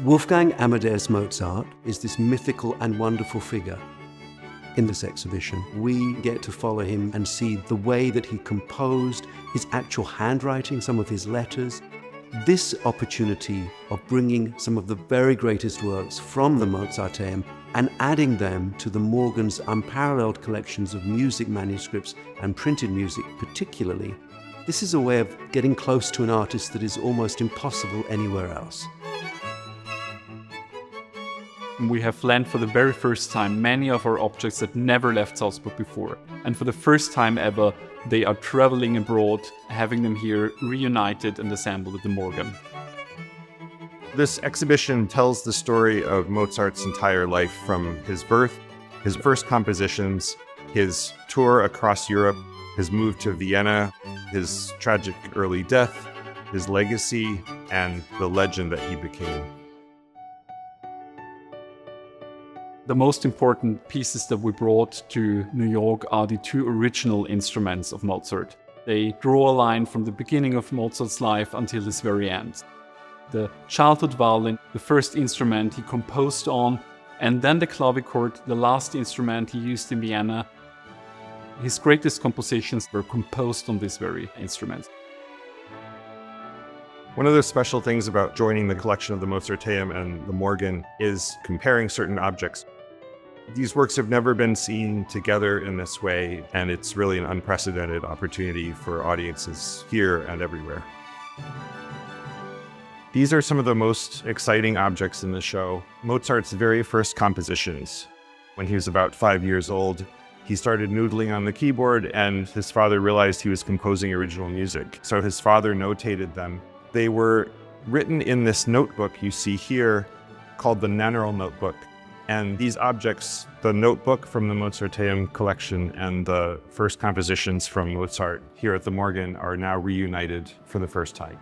Wolfgang Amadeus Mozart is this mythical and wonderful figure. In this exhibition, we get to follow him and see the way that he composed, his actual handwriting, some of his letters. This opportunity of bringing some of the very greatest works from the Mozarteum and adding them to the Morgan's unparalleled collections of music manuscripts and printed music particularly, this is a way of getting close to an artist that is almost impossible anywhere else. We have lent for the very first time many of our objects that never left Salzburg before. And for the first time ever, they are traveling abroad, having them here reunited and assembled at the Morgan. This exhibition tells the story of Mozart's entire life, from his birth, his first compositions, his tour across Europe, his move to Vienna, his tragic early death, his legacy, and the legend that he became. The most important pieces that we brought to New York are the two original instruments of Mozart. They draw a line from the beginning of Mozart's life until his very end. The childhood violin, the first instrument he composed on, and then the clavichord, the last instrument he used in Vienna. His greatest compositions were composed on this very instrument. One of the special things about joining the collection of the Mozarteum and the Morgan is comparing certain objects. These works have never been seen together in this way, and it's really an unprecedented opportunity for audiences here and everywhere. These are some of the most exciting objects in the show. Mozart's very first compositions. When he was about 5 years old, he started noodling on the keyboard, and his father realized he was composing original music. So his father notated them. They were written in this notebook you see here called the Nanal Notebook. And these objects, the notebook from the Mozarteum collection and the first compositions from Mozart here at the Morgan, are now reunited for the first time.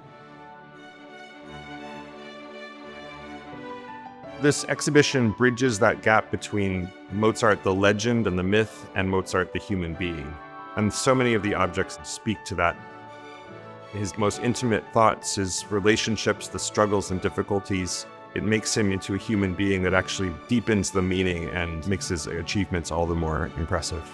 This exhibition bridges that gap between Mozart the legend and the myth and Mozart the human being. And so many of the objects speak to that. His most intimate thoughts, his relationships, the struggles and difficulties, it makes him into a human being that actually deepens the meaning and makes his achievements all the more impressive.